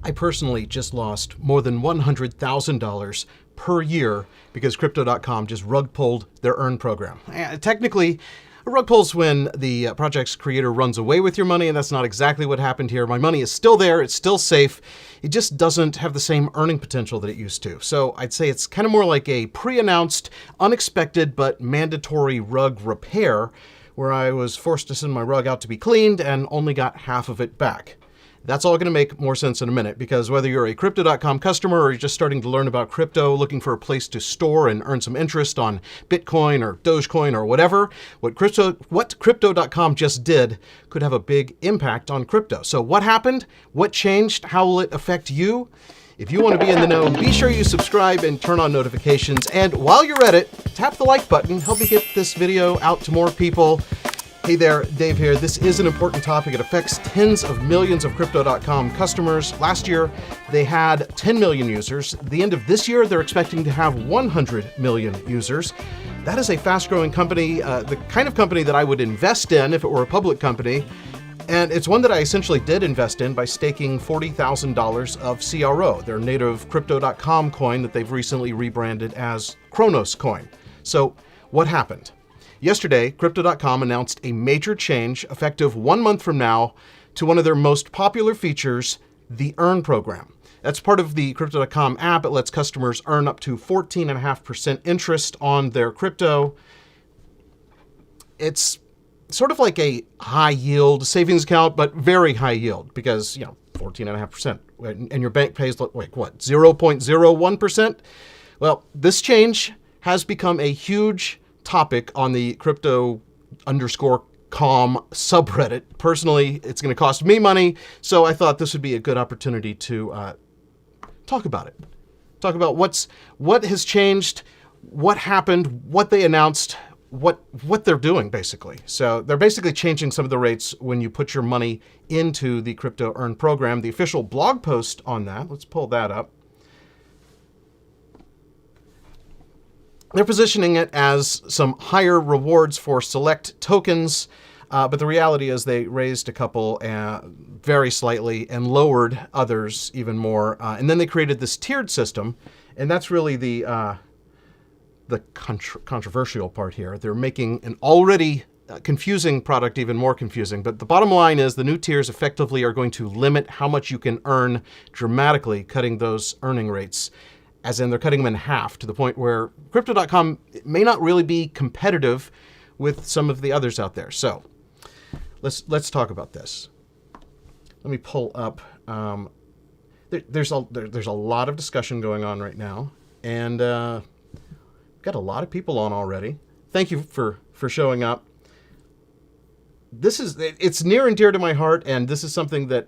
I personally just lost more than $100,000 per year because Crypto.com just rug pulled their earn program. Technically, a rug pull's when the project's creator runs away with your money, and that's not exactly what happened here. My money is still there, it's still safe. It just doesn't have the same earning potential that it used to. So I'd say it's kind of more like a pre-announced, unexpected, but mandatory rug repair, where I was forced to send my rug out to be cleaned and only got half of it back. That's all going to make more sense in a minute, because whether you're a Crypto.com customer or you're just starting to learn about crypto, looking for a place to store and earn some interest on Bitcoin or Dogecoin or whatever, what Crypto.com just did could have a big impact on crypto. So what happened? What changed? How will it affect you? If you want to be in the know, be sure you subscribe and turn on notifications. And while you're at it, tap the like button. Help me get this video out to more people. Hey there, Dave here. This is an important topic. It affects tens of millions of Crypto.com customers. Last year, they had 10 million users. At the end of this year, they're expecting to have 100 million users. That is a fast-growing company, the kind of company that I would invest in if it were a public company. And it's one that I essentially did invest in by staking $40,000 of CRO, their native Crypto.com coin that they've recently rebranded as Kronos coin. So what happened? Yesterday, Crypto.com announced a major change effective 1 month from now to one of their most popular features, the Earn program. That's part of the Crypto.com app. It lets customers earn up to 14.5% interest on their crypto. It's sort of like a high yield savings account, but very high yield because, 14.5%. And your bank pays, like what, 0.01%? Well, this change has become a huge topic on the crypto_com subreddit. Personally, it's going to cost me money, so I thought this would be a good opportunity to talk about it. Talk about what has changed, what happened, what they announced, what they're doing, basically. So they're basically changing some of the rates when you put your money into the Crypto Earn program. The official blog post on that, let's pull that up. They're positioning it as some higher rewards for select tokens, but the reality is they raised a couple very slightly and lowered others even more. And then they created this tiered system, and that's really the controversial part here. They're making an already confusing product even more confusing. But the bottom line is the new tiers effectively are going to limit how much you can earn dramatically, cutting those earning rates. As in, they're cutting them in half to the point where Crypto.com may not really be competitive with some of the others out there. So let's talk about this. Let me pull up. There's a lot of discussion going on right now, and got a lot of people on already. Thank you for showing up. It's near and dear to my heart, and this is something that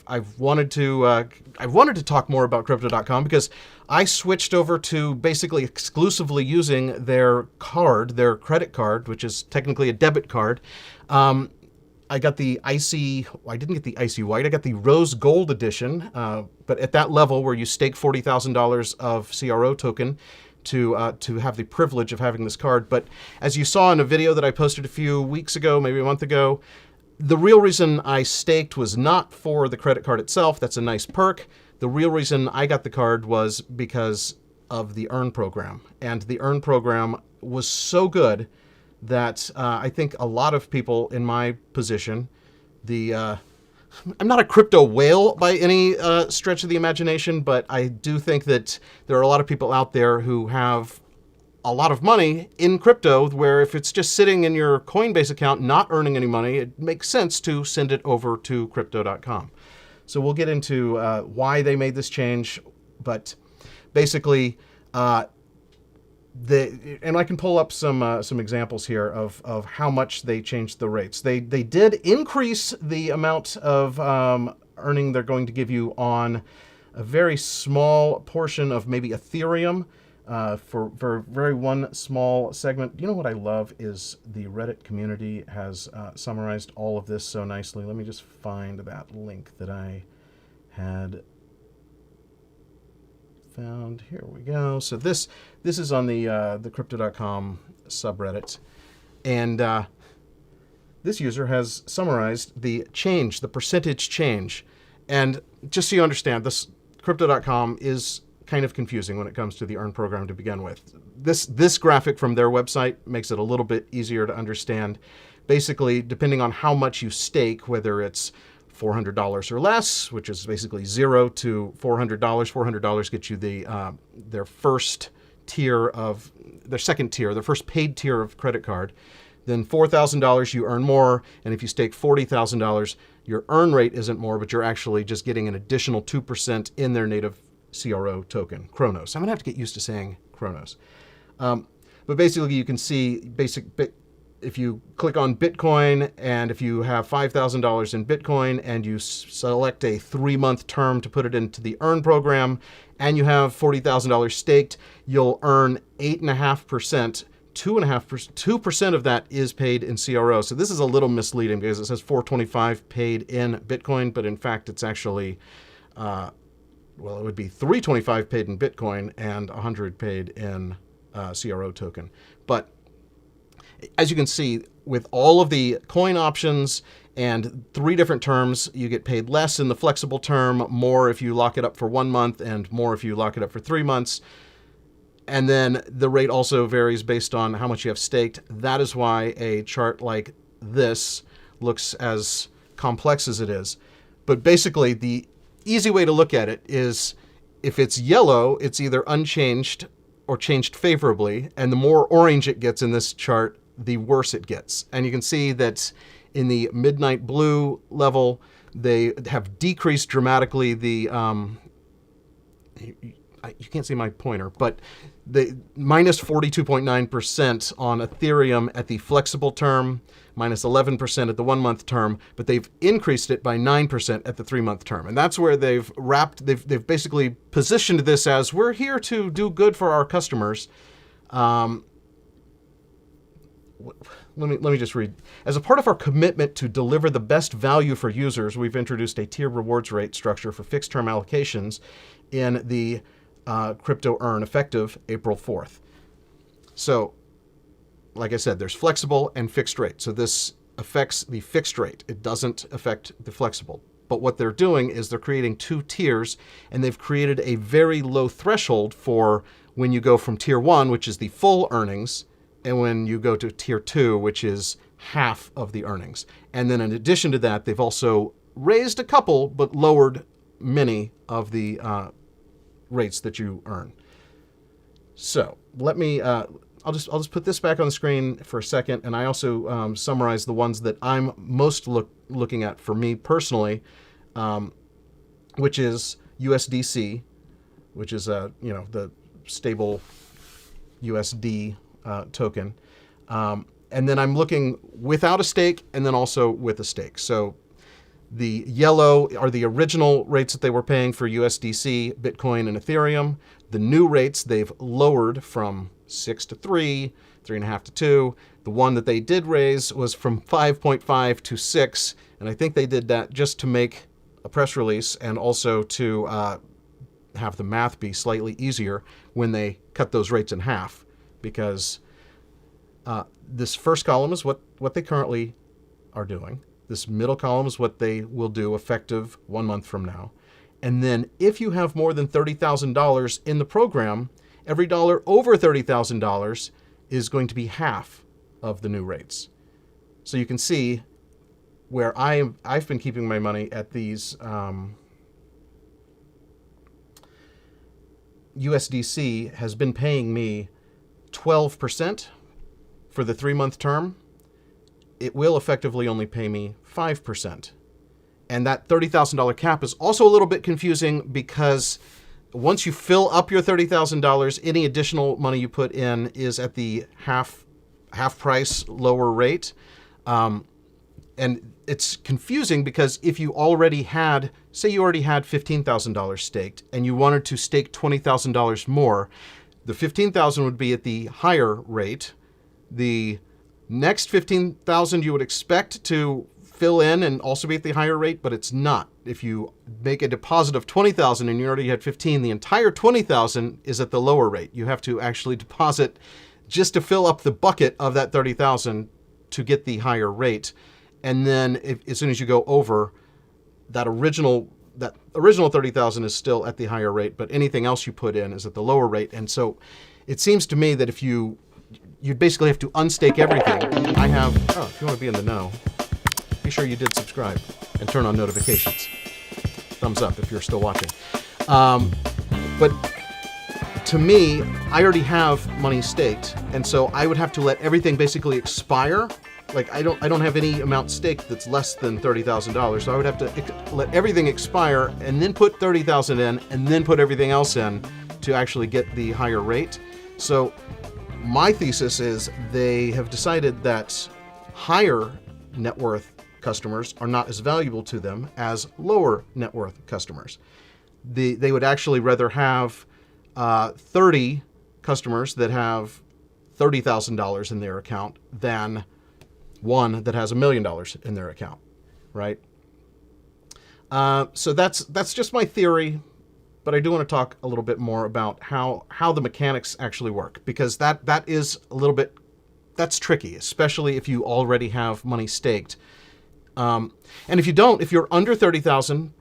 I've wanted to talk more about Crypto.com because I switched over to basically exclusively using their credit card, which is technically a debit card. I got the icy. I didn't get the icy white. I got the rose gold edition, but at that level where you stake $40,000 of CRO token to have the privilege of having this card. But as you saw in a video that I posted a few weeks ago, maybe a month ago, the real reason I staked was not for the credit card itself. That's a nice perk. The real reason I got the card was because of the Earn program. And the Earn program was so good that I think a lot of people in my position, I'm not a crypto whale by any stretch of the imagination, but I do think that there are a lot of people out there who have a lot of money in crypto where if it's just sitting in your Coinbase account not earning any money, it makes sense to send it over to Crypto.com. So we'll get into why they made this change, but basically, and I can pull up some examples here of how much they changed the rates. They did increase the amount of earning they're going to give you on a very small portion of maybe Ethereum for very one small segment. You know what I love is the Reddit community has summarized all of this so nicely. Let me just find that link that I had found. Here we go. So this is on the Crypto.com subreddit, and this user has summarized the change, the percentage change. And just so you understand, this Crypto.com is kind of confusing when it comes to the Earn program to begin with. This graphic from their website makes it a little bit easier to understand. Basically, depending on how much you stake, whether it's $400 or less, which is basically $0 to $400. $400 gets you their first tier of their second tier, their first paid tier of credit card. Then $4,000 you earn more, and if you stake $40,000, your earn rate isn't more, but you're actually just getting an additional 2% in their native CRO token, Chronos. I'm gonna have to get used to saying Chronos. But basically, you can see if you click on Bitcoin, and if you have $5,000 in Bitcoin and you select a 3-month term to put it into the Earn program, and you have $40,000 staked, you'll earn 8.5%. 2% of that is paid in CRO. So this is a little misleading because it says 425 paid in Bitcoin, but in fact it's actually, it would be 325 paid in Bitcoin and 100 paid in CRO token. But as you can see, with all of the coin options and 3 different terms, you get paid less in the flexible term, more if you lock it up for 1 month, and more if you lock it up for 3 months. And then the rate also varies based on how much you have staked. That is why a chart like this looks as complex as it is. But basically, the easy way to look at it is if it's yellow, it's either unchanged or changed favorably. And the more orange it gets in this chart, the worse it gets. And you can see that in the midnight blue level, they have decreased dramatically the you can't see my pointer, but the minus 42.9% on Ethereum at the flexible term, minus 11% at the 1-month term, but they've increased it by 9% at the 3-month term. And that's where they've basically positioned this as, we're here to do good for our customers. Let me just read. As a part of our commitment to deliver the best value for users, we've introduced a tier rewards rate structure for fixed term allocations in the Crypto Earn effective April 4th. So, like I said, there's flexible and fixed rate. So this affects the fixed rate. It doesn't affect the flexible. But what they're doing is they're creating 2 tiers, and they've created a very low threshold for when you go from tier 1, which is the full earnings, and when you go to tier 2, which is half of the earnings. And then in addition to that, they've also raised a couple, but lowered many of the rates that you earn. So let me, I'll just put this back on the screen for a second, and I also summarize the ones that I'm most looking at for me personally, which is USDC, which is the stable USD token, and then I'm looking without a stake and then also with a stake. So the yellow are the original rates that they were paying for USDC, Bitcoin, and Ethereum. The new rates they've lowered from 6 to 3, 3.5 to 2. The one that they did raise was from 5.5 to 6, and I think they did that just to make a press release and also to have the math be slightly easier when they cut those rates in half, because this first column is what they currently are doing. This middle column is what they will do effective 1 month from now. And then if you have more than $30,000 in the program, every dollar over $30,000 is going to be half of the new rates. So you can see where I've been keeping my money at these USDC has been paying me 12% for the 3-month term. It will effectively only pay me 5%. And that $30,000 cap is also a little bit confusing because once you fill up your $30,000, any additional money you put in is at the half price lower rate. And it's confusing because if you already had, say you already had $15,000 staked and you wanted to stake $20,000 more, the $15,000 would be at the higher rate. The next $15,000 you would expect to fill in and also be at the higher rate, but it's not. If you make a deposit of $20,000 and you already had 15, the entire $20,000 is at the lower rate. You have to actually deposit just to fill up the bucket of that $30,000 to get the higher rate. And then as soon as you go over, that original that original 30,000 is still at the higher rate, but anything else you put in is at the lower rate. And so it seems to me that if you basically have to unstake everything. If you want to be in the know, be sure you did subscribe and turn on notifications. Thumbs up if you're still watching. But to me, I already have money staked, and so I would have to let everything basically expire. Like I don't have any amount staked that's less than $30,000, so I would have to let everything expire and then put 30,000 in, and then put everything else in to actually get the higher rate. So my thesis is they have decided that higher net worth customers are not as valuable to them as lower net worth customers. They would actually rather have 30 customers that have $30,000 in their account than one that has $1 million in their account, right? So that's just my theory, but I do want to talk a little bit more about how the mechanics actually work, because that is a little bit, that's tricky, especially if you already have money staked. And if you don't, if you're under 30,000,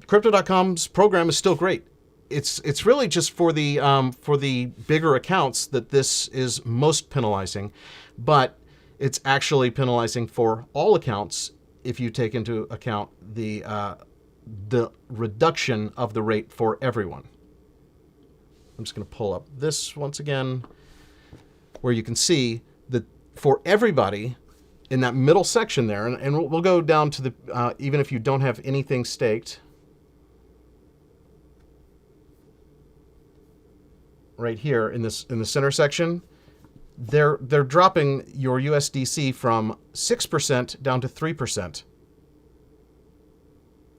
Crypto.com's program is still great. It's really just for the bigger accounts that this is most penalizing, but it's actually penalizing for all accounts if you take into account the reduction of the rate for everyone. I'm just going to pull up this once again, where you can see that for everybody in that middle section there, and we'll go down to the even if you don't have anything staked. Right here in the center section, they're dropping your USDC from 6% down to 3%.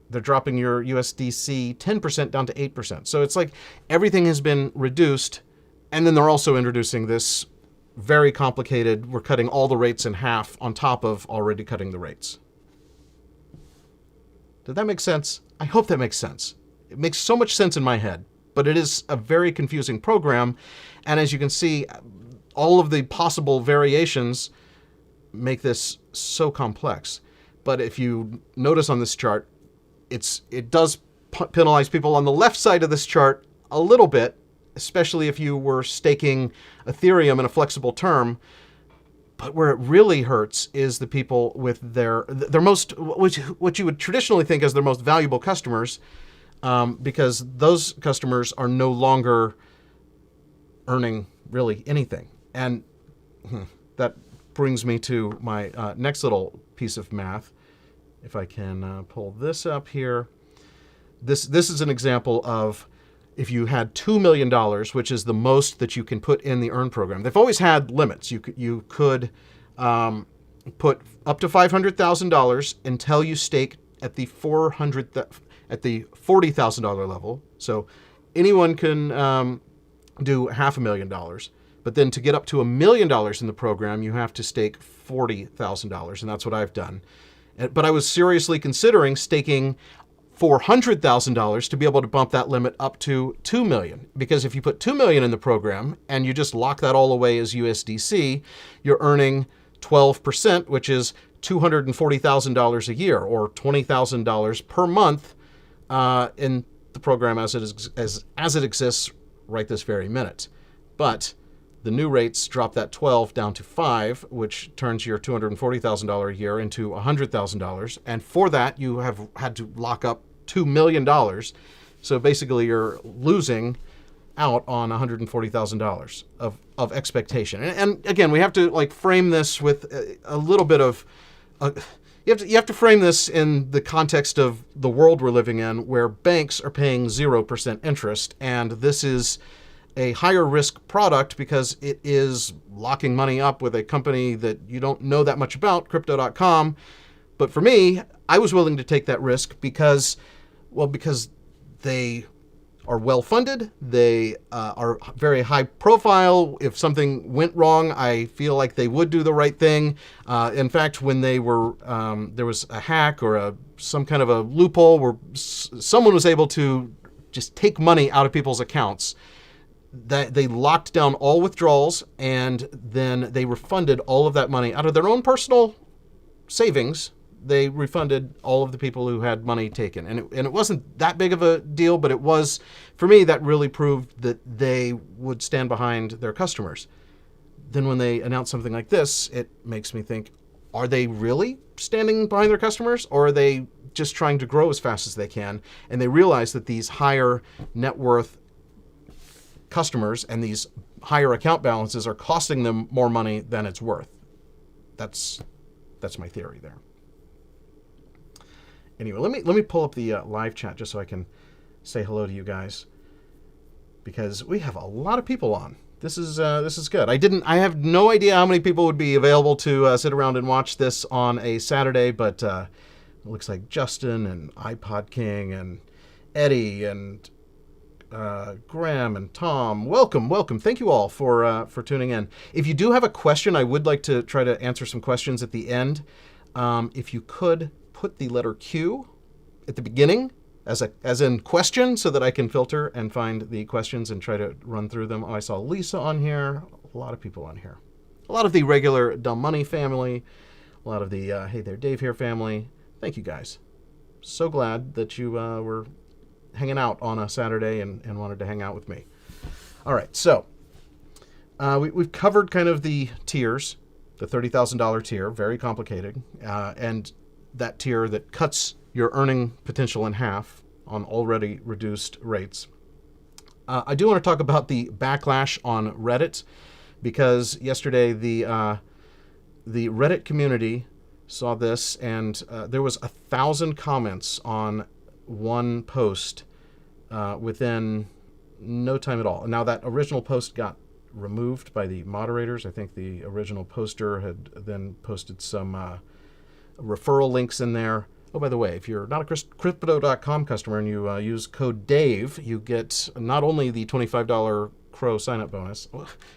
They're dropping your USDC 10% down to 8%. So it's like everything has been reduced, and then they're also introducing this very complicated, we're cutting all the rates in half on top of already cutting the rates. Did that make sense? I hope that makes sense. It makes so much sense in my head, but it is a very confusing program. And as you can see, all of the possible variations make this so complex. But if you notice on this chart, it does penalize people on the left side of this chart a little bit, especially if you were staking Ethereum in a flexible term. But where it really hurts is the people with their most, what you would traditionally think as their most valuable customers, because those customers are no longer earning really anything. And that brings me to my next little piece of math. If I can pull this up here. This is an example of if you had $2 million, which is the most that you can put in the Earn program. They've always had limits. You could put up to $500,000 until you stake at the $40,000 level. So anyone can do $500,000. But then to get up to $1 million in the program, you have to stake $40,000, and that's what I've done. But I was seriously considering staking $400,000 to be able to bump that limit up to $2 million. Because if you put $2 million in the program and you just lock that all away as USDC, you're earning 12%, which is $240,000 a year, or $20,000 per month in the program as it exists right this very minute. But the new rates drop that 12 down to 5, which turns your $240,000 a year into $100,000. And for that, you have had to lock up $2 million. So basically, you're losing out on $140,000 of expectation. And again, we have to frame this with a little bit of you have to frame this in the context of the world we're living in, where banks are paying 0% interest, and this is a higher risk product because it is locking money up with a company that you don't know that much about, Crypto.com. But for me, I was willing to take that risk because they are well-funded. They are very high profile. If something went wrong, I feel like they would do the right thing. In fact, when they were there was a hack or some kind of a loophole where someone was able to just take money out of people's accounts, that they locked down all withdrawals, and then they refunded all of that money out of their own personal savings, they refunded all of the people who had money taken. And it wasn't that big of a deal, but it was, for me, that really proved that they would stand behind their customers. Then when they announce something like this, it makes me think, are they really standing behind their customers, or are they just trying to grow as fast as they can? And they realize that these higher net worth customers and these higher account balances are costing them more money than it's worth. That's my theory there. Anyway, let me pull up the live chat just so I can say hello to you guys, because we have a lot of people on. This is good. I have no idea how many people would be available to sit around and watch this on a Saturday, but it looks like Justin and iPod King and Eddie and Graham and Tom. Welcome. Thank you all for tuning in. If you do have a question, I would like to try to answer some questions at the end. If you could put the letter Q at the beginning as in question, so that I can filter and find the questions and try to run through them. Oh, I saw Lisa on here. A lot of people on here. A lot of the regular Dumb Money family. A lot of the Hey There Dave here family. Thank you guys. So glad that you were hanging out on a Saturday and wanted to hang out with me. All right, so we've covered kind of the tiers, the $30,000 tier, very complicated, and that tier that cuts your earning potential in half on already reduced rates. I do want to talk about the backlash on Reddit, because yesterday the Reddit community saw this, and there was 1,000 comments on one post within no time at all. Now, that original post got removed by the moderators. I think the original poster had then posted some referral links in there. Oh, by the way, if you're not a Crypto.com customer and you use code DAVE, you get not only the $25 Crow sign-up bonus.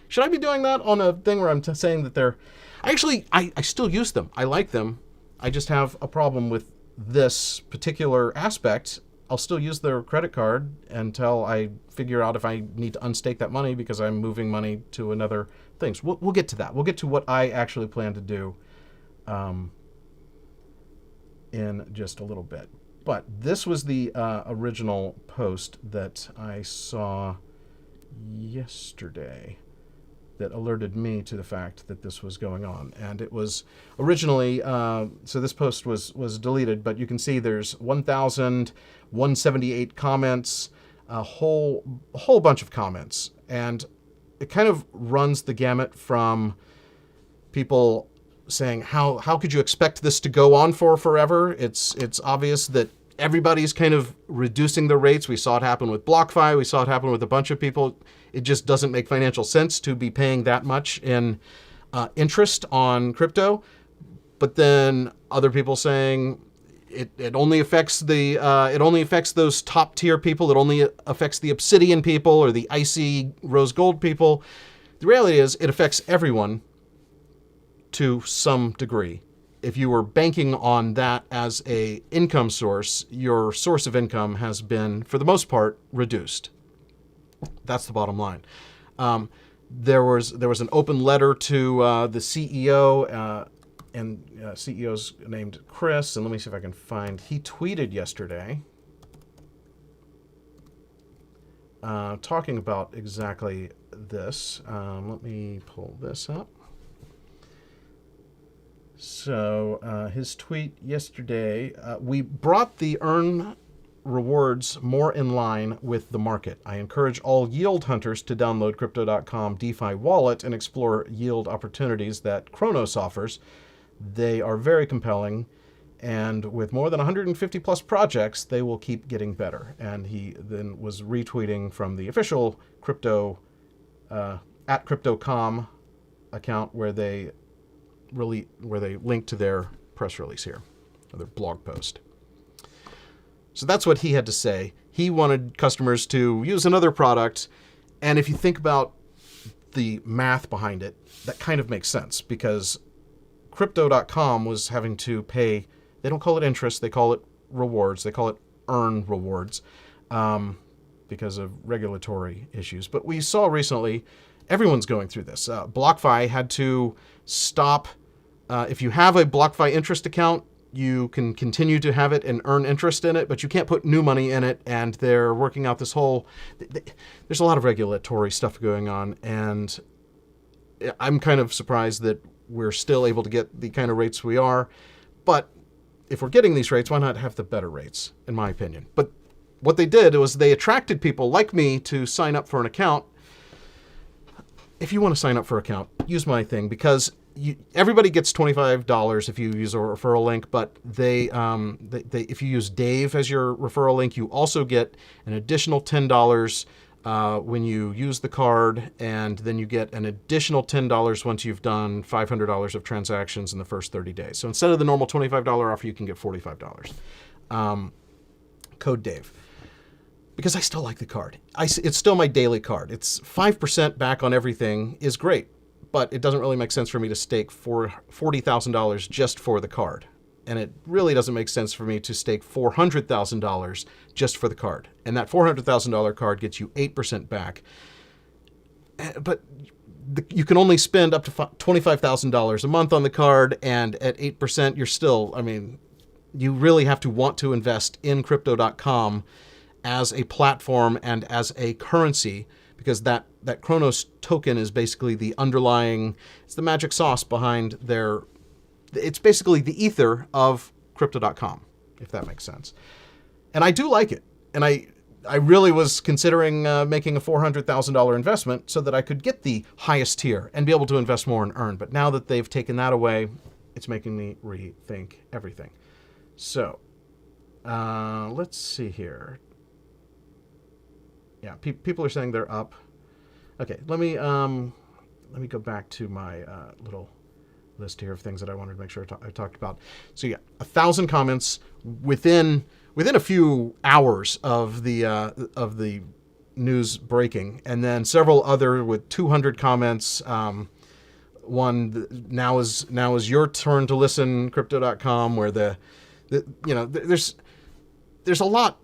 Should I be doing that on a thing where I'm saying that they're... I still use them. I like them. I just have a problem with this particular aspect. I'll still use their credit card until I figure out if I need to unstake that money because I'm moving money to another thing. So we'll get to that. We'll get to what I actually plan to do in just a little bit. But this was the original post that I saw yesterday that alerted me to the fact that this was going on. And it was originally, so this post was deleted, but you can see there's 1,178 comments, a whole bunch of comments. And it kind of runs the gamut from people saying, how could you expect this to go on for forever? It's obvious that everybody's kind of reducing their rates. We saw it happen with BlockFi. We saw it happen with a bunch of people. It just doesn't make financial sense to be paying that much in interest on crypto. But then other people saying it only affects those top tier people. It only affects the Obsidian people or the icy rose gold people. The reality is it affects everyone to some degree. If you were banking on that as a income source, your source of income has been, for the most part, reduced. That's the bottom line. There was an open letter to the CEO, and CEO's named Chris, and let me see if I can find. He tweeted yesterday talking about exactly this. Let me pull this up. So his tweet yesterday, we brought the earn rewards more in line with the market. I encourage all yield hunters to download Crypto.com DeFi wallet and explore yield opportunities that Kronos offers. They are very compelling, and with more than 150 plus projects, they will keep getting better. And he then was retweeting from the official crypto at Crypto.com account where they link to their press release here, or their blog post. So that's what he had to say. He wanted customers to use another product, and if you think about the math behind it, that kind of makes sense, because Crypto.com was having to pay, they don't call it interest, they call it rewards, they call it earn rewards, because of regulatory issues. But we saw recently, everyone's going through this. BlockFi had to stop. If you have a BlockFi interest account, you can continue to have it and earn interest in it, but you can't put new money in it. And they're working out this whole, there's a lot of regulatory stuff going on. And I'm kind of surprised that we're still able to get the kind of rates we are. But if we're getting these rates, why not have the better rates, in my opinion? But what they did was they attracted people like me to sign up for an account. If you want to sign up for an account, use my thing, because everybody gets $25 if you use a referral link, but they if you use Dave as your referral link, you also get an additional $10 when you use the card, and then you get an additional $10 once you've done $500 of transactions in the first 30 days. So instead of the normal $25 offer, you can get $45. Code Dave. Because I still like the card. It's still my daily card. It's 5% back on everything is great, but it doesn't really make sense for me to stake for $40,000 just for the card. And it really doesn't make sense for me to stake $400,000 just for the card. And that $400,000 card gets you 8% back. But you can only spend up to $25,000 a month on the card, and at 8%, you're still, I mean, you really have to want to invest in Crypto.com as a platform and as a currency, because that Chronos token is basically the underlying, it's the magic sauce behind it's basically the ether of Crypto.com, if that makes sense. And I do like it. And I really was considering making a $400,000 investment so that I could get the highest tier and be able to invest more and earn. But now that they've taken that away, it's making me rethink everything. So let's see here. Yeah, people are saying they're up. Okay, let me go back to my little list here of things that I wanted to make sure I talked about. So yeah, 1,000 comments within a few hours of the news breaking, and then several other with 200 comments. One, now is your turn to listen, Crypto.com, where there's a lot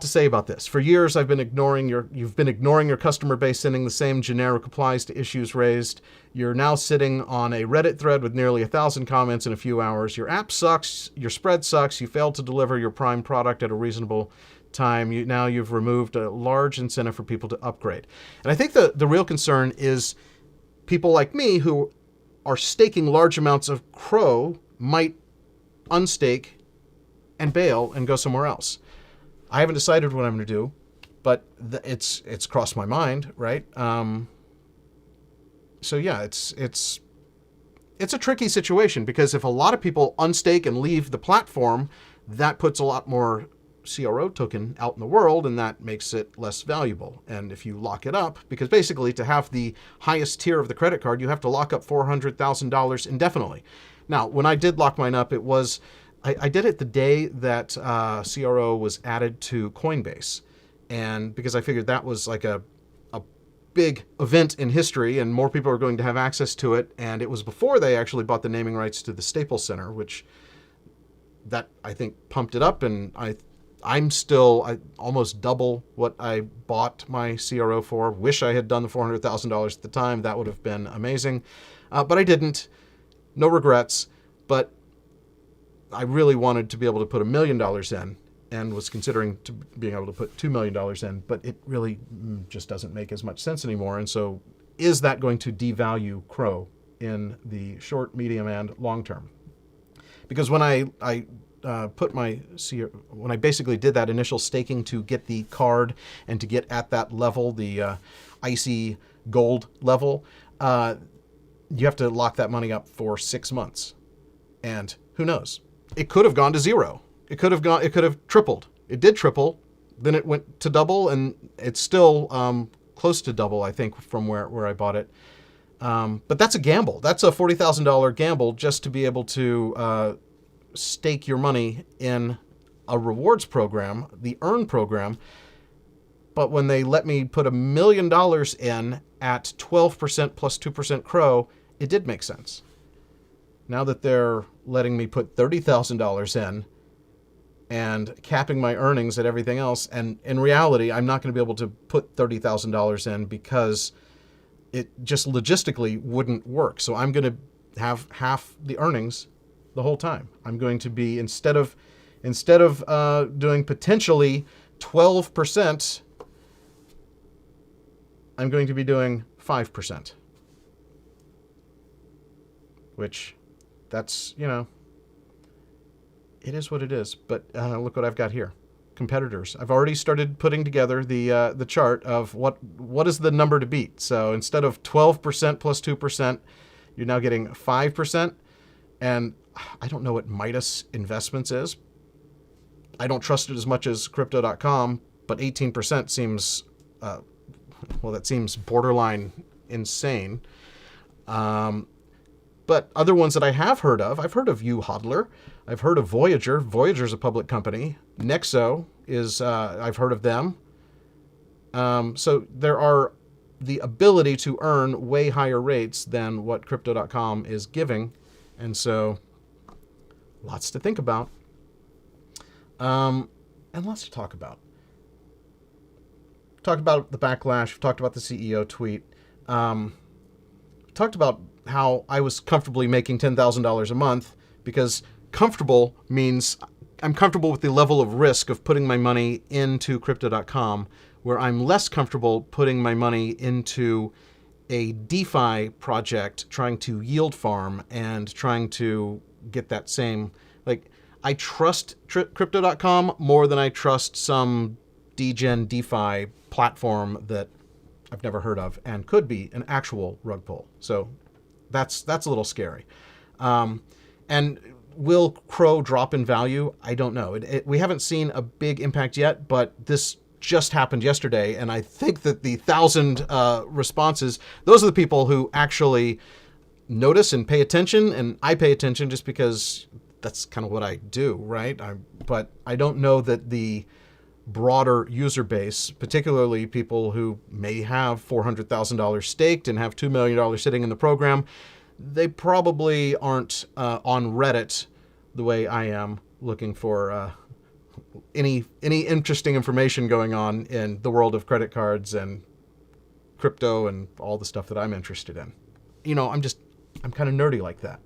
to say about this. For years, you've been ignoring your customer base, sending the same generic replies to issues raised. You're now sitting on a Reddit thread with nearly 1,000 comments in a few hours. Your app sucks. Your spread sucks. You failed to deliver your prime product at a reasonable time. You've removed a large incentive for people to upgrade. And I think the real concern is people like me who are staking large amounts of Crow might unstake and bail and go somewhere else. I haven't decided what I'm going to do, but it's crossed my mind, right? So yeah, it's a tricky situation, because if a lot of people unstake and leave the platform, that puts a lot more CRO token out in the world, and that makes it less valuable. And if you lock it up, because basically to have the highest tier of the credit card, you have to lock up $400,000 indefinitely. Now, when I did lock mine up, I did it the day that CRO was added to Coinbase. And because I figured that was like a big event in history and more people are going to have access to it. And it was before they actually bought the naming rights to the Staples Center, which that I think pumped it up. And I'm still almost double what I bought my CRO for. Wish I had done the $400,000 at the time. That would have been amazing. But I didn't. No regrets. But I really wanted to be able to put $1 million in, and was considering being able to put $2 million in, but it really just doesn't make as much sense anymore. And so is that going to devalue Crow in the short, medium, and long term? Because when I basically did that initial staking to get the card and to get at that level, the icy gold level, you have to lock that money up for 6 months. And who knows? It could have gone to zero. It could have tripled. It did triple, then it went to double, and it's still close to double, I think, from where I bought it. But that's a gamble. That's a $40,000 gamble just to be able to stake your money in a rewards program, the Earn program. But when they let me put $1 million in at 12% plus 2% Crow, it did make sense. Now that they're letting me put $30,000 in and capping my earnings at everything else, and in reality, I'm not going to be able to put $30,000 in because it just logistically wouldn't work. So I'm going to have half the earnings the whole time. I'm going to be, instead of doing potentially 12%, I'm going to be doing 5%. Which, that's, it is what it is. But look what I've got here. Competitors. I've already started putting together the chart of what is the number to beat. So instead of 12% plus 2%, you're now getting 5%. And I don't know what Midas Investments is. I don't trust it as much as Crypto.com, but 18% seems, that seems borderline insane. But other ones that I have heard of, I've heard of hodler. I've heard of Voyager. Voyager's a public company. Nexo is, I've heard of them. So there are the ability to earn way higher rates than what Crypto.com is giving. And so lots to think about. And lots to talk about. Talked about the backlash. Talked about the CEO tweet. Talked about how I was comfortably making $10,000 a month, because comfortable means I'm comfortable with the level of risk of putting my money into Crypto.com, where I'm less comfortable putting my money into a DeFi project, trying to yield farm and trying to get that same, I trust Crypto.com more than I trust some degen DeFi platform that I've never heard of and could be an actual rug pull. So that's a little scary. And will Crow drop in value? I don't know. We haven't seen a big impact yet, but this just happened yesterday. And I think that the 1,000 responses, those are the people who actually notice and pay attention. And I pay attention just because that's kind of what I do, right? But I don't know that the broader user base, particularly people who may have $400,000 staked and have $2 million sitting in the program, they probably aren't on Reddit the way I am, looking for any interesting information going on in the world of credit cards and crypto and all the stuff that I'm interested in. I'm kind of nerdy like that.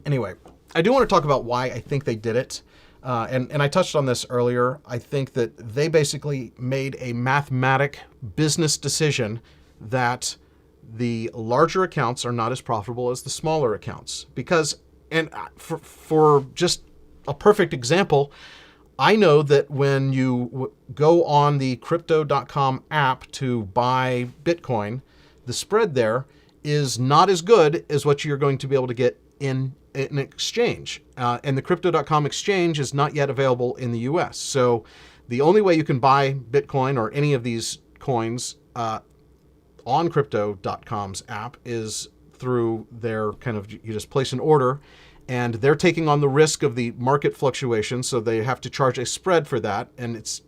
Anyway, I do want to talk about why I think they did it. And I touched on this earlier. I think that they basically made a mathematic business decision that the larger accounts are not as profitable as the smaller accounts. Because, and for just a perfect example, I know that when you go on the Crypto.com app to buy Bitcoin, the spread there is not as good as what you're going to be able to get in an exchange. And the Crypto.com exchange is not yet available in the US. So the only way you can buy Bitcoin or any of these coins on Crypto.com's app is through their you just place an order, and they're taking on the risk of the market fluctuation. So they have to charge a spread for that. And it's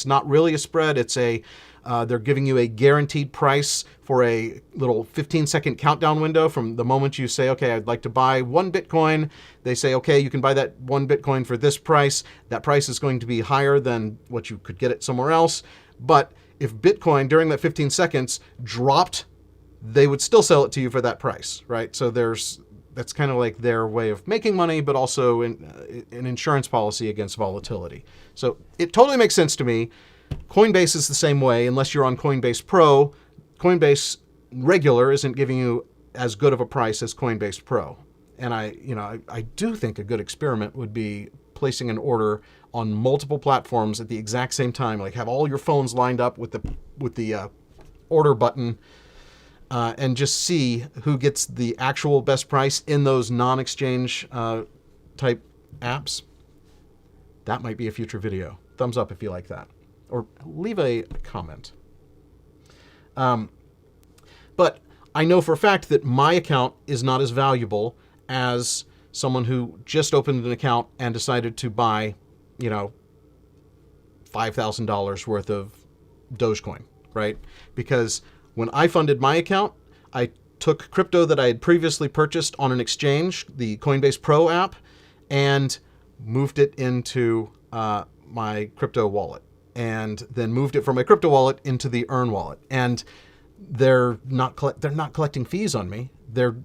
not really a spread. It's they're giving you a guaranteed price for a little 15-second countdown window from the moment you say, okay, I'd like to buy 1 Bitcoin. They say, okay, you can buy that 1 Bitcoin for this price. That price is going to be higher than what you could get it somewhere else. But if Bitcoin during that 15 seconds dropped, they would still sell it to you for that price, right? So that's kind of like their way of making money, but also an insurance policy against volatility. So it totally makes sense to me. Coinbase is the same way, unless you're on Coinbase Pro. Coinbase regular isn't giving you as good of a price as Coinbase Pro. And I do think a good experiment would be placing an order on multiple platforms at the exact same time, like have all your phones lined up with the order button, and just see who gets the actual best price in those non-exchange type apps. That might be a future video. Thumbs up if you like that. Or leave a comment. But I know for a fact that my account is not as valuable as someone who just opened an account and decided to buy, $5,000 worth of Dogecoin, right? Because when I funded my account, I took crypto that I had previously purchased on an exchange, the Coinbase Pro app, and moved it into my crypto wallet. And then moved it from my crypto wallet into the Earn wallet. And they're not collecting fees on me. They're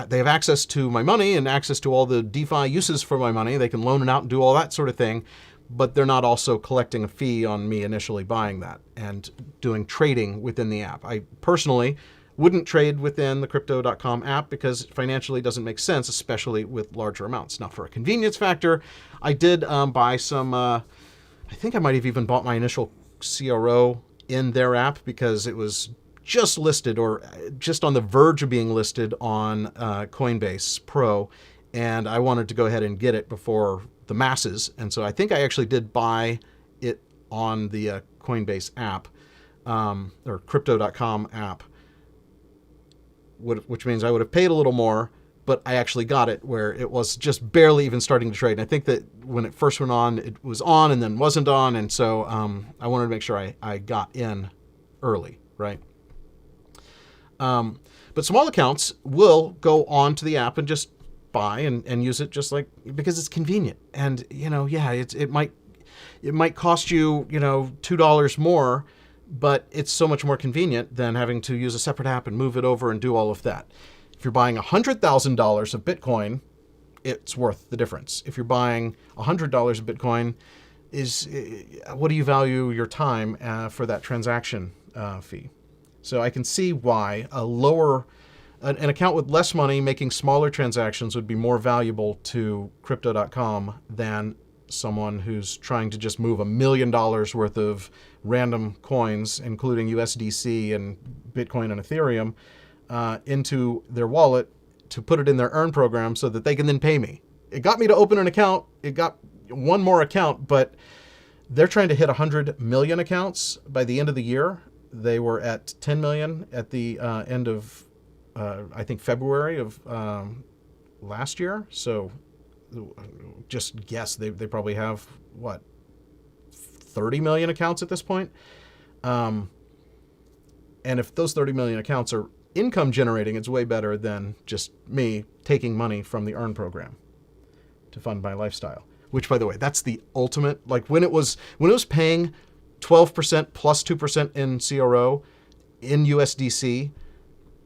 they have access to my money and access to all the DeFi uses for my money. They can loan it out and do all that sort of thing, but they're not also collecting a fee on me initially buying that and doing trading within the app. I personally wouldn't trade within the Crypto.com app because financially it doesn't make sense, especially with larger amounts. Now, for a convenience factor, I did buy some, I think I might have even bought my initial CRO in their app because it was just listed or just on the verge of being listed on Coinbase Pro, and I wanted to go ahead and get it before the masses. And so I think I actually did buy it on the Coinbase app or Crypto.com app, which means I would have paid a little more, but I actually got it where it was just barely even starting to trade. And I think that when it first went on, it was on and then wasn't on. And so I wanted to make sure I got in early, right? But small accounts will go on to the app and just buy and use it just like, because it's convenient. And, yeah, it might cost you, $2 more, but it's so much more convenient than having to use a separate app and move it over and do all of that. If you're buying $100,000 of Bitcoin, it's worth the difference. If you're buying $100 of Bitcoin, what do you value your time for that transaction fee? So I can see why an account with less money making smaller transactions would be more valuable to Crypto.com than someone who's trying to just move $1 million worth of random coins, including USDC and Bitcoin and Ethereum, into their wallet to put it in their Earn program so that they can then pay me. It got me to open an account. It got one more account, but they're trying to hit 100 million accounts by the end of the year. They were at 10 million at the end of, I think, February of last year. So just guess they probably have, 30 million accounts at this point. And if those 30 million accounts are income generating, it's way better than just me taking money from the Earn program to fund my lifestyle. Which, by the way, that's the ultimate. Like when it was paying 12% plus 2% in CRO in USDC,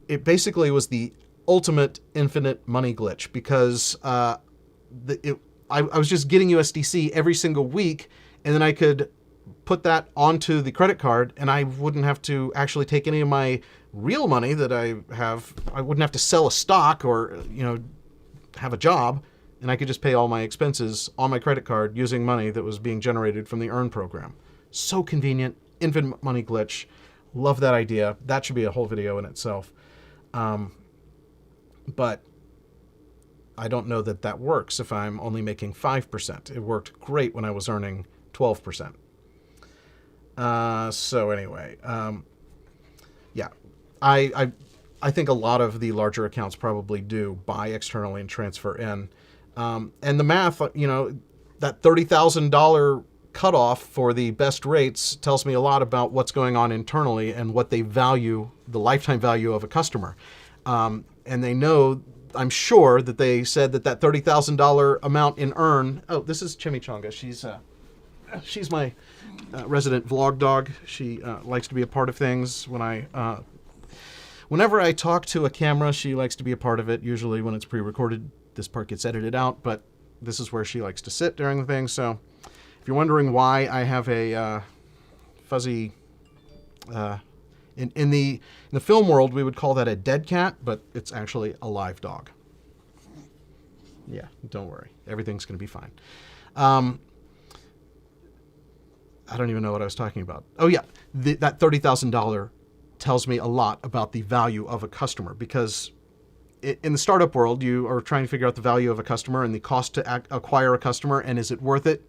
it basically was the ultimate infinite money glitch because I was just getting USDC every single week, and then I could put that onto the credit card, and I wouldn't have to actually take any of my real money that I have. I wouldn't have to sell a stock or have a job, and I could just pay all my expenses on my credit card using money that was being generated from the Earn program. So convenient, infinite money glitch. Love that idea. That should be a whole video in itself. But I don't know that works if I'm only making 5%. It worked great when I was earning 12%. So anyway, yeah, I think a lot of the larger accounts probably do buy externally and transfer in. And the math, that $30,000 cutoff for the best rates tells me a lot about what's going on internally and what they value, the lifetime value of a customer. And they know, I'm sure that they said that $30,000 amount in Earn. Oh, this is Chimichanga. She's my resident vlog dog. She likes to be a part of things. Whenever I talk to a camera, she likes to be a part of it. Usually when it's pre-recorded, this part gets edited out, but this is where she likes to sit during the thing. So if you're wondering why I have a fuzzy, in the film world, we would call that a dead cat, but it's actually a live dog. Yeah, don't worry. Everything's going to be fine. I don't even know what I was talking about. Oh yeah, that $30,000 tells me a lot about the value of a customer, because in the startup world, you are trying to figure out the value of a customer and the cost to acquire a customer, and is it worth it?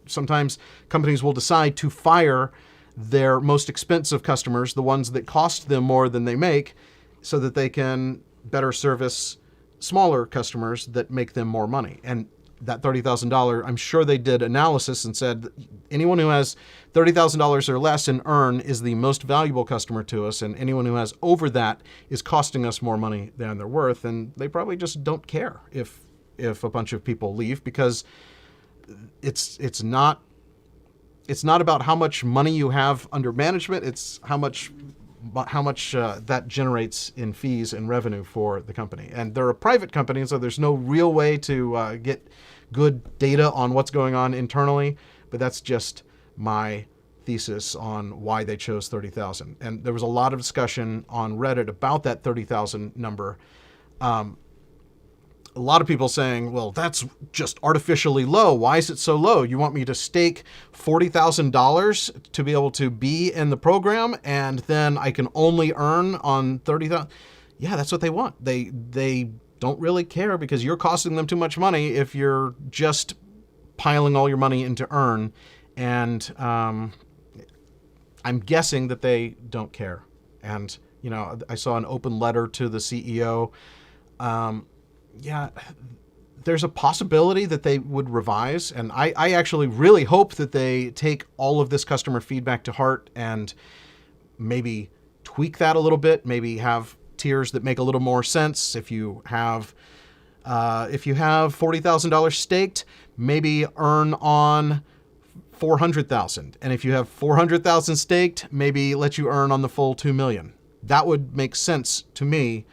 Sometimes companies will decide to fire their most expensive customers, the ones that cost them more than they make, so that they can better service smaller customers that make them more money. And that $30,000, I'm sure they did analysis and said anyone who has $30,000 or less in Earn is the most valuable customer to us, and anyone who has over that is costing us more money than they're worth. And they probably just don't care if a bunch of people leave, because it's not about how much money you have under management. It's how much how much that generates in fees and revenue for the company. And they're a private company, so there's no real way to get good data on what's going on internally. But that's just my thesis on why they chose 30,000. And there was a lot of discussion on Reddit about that 30,000 number. A lot of people saying, well, that's just artificially low. Why is it so low? You want me to stake $40,000 to be able to be in the program, and then I can only earn on 30,000? Yeah, that's what they want. They don't really care because you're costing them too much money if you're just piling all your money into earn. And I'm guessing that they don't care. And, I saw an open letter to the CEO. Yeah, there's a possibility that they would revise. And I actually really hope that they take all of this customer feedback to heart and maybe tweak that a little bit, maybe have tiers that make a little more sense. If you have $40,000 staked, maybe earn on 400,000. And if you have 400,000 staked, maybe let you earn on the full 2 million. That would make sense to me.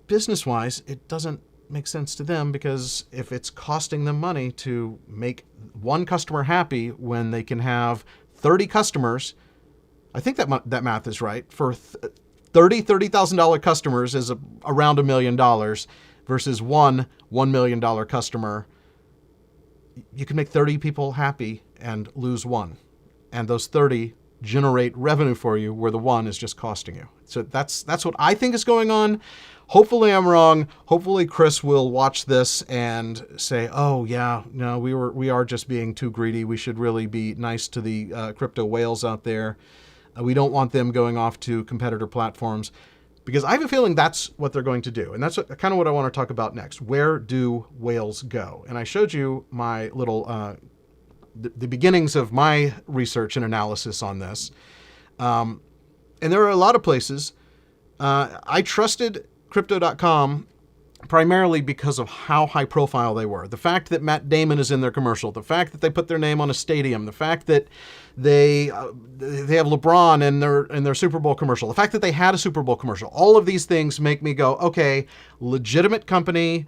Business-wise, it doesn't make sense to them, because if it's costing them money to make one customer happy when they can have 30 customers, I think that math is right. For $30,000 customers is around $1 million versus $1 million customer. You can make 30 people happy and lose one. And those 30 generate revenue for you where the one is just costing you. So that's what I think is going on. Hopefully I'm wrong. Hopefully Chris will watch this and say, oh yeah, no, we are just being too greedy. We should really be nice to the crypto whales out there. We don't want them going off to competitor platforms, because I have a feeling that's what they're going to do. And that's kind of what I want to talk about next. Where do whales go? And I showed you my little, the beginnings of my research and analysis on this. And there are a lot of places. I trusted Crypto.com primarily because of how high profile they were. The fact that Matt Damon is in their commercial, the fact that they put their name on a stadium, the fact that they have LeBron in their Super Bowl commercial, the fact that they had a Super Bowl commercial, all of these things make me go, okay, legitimate company.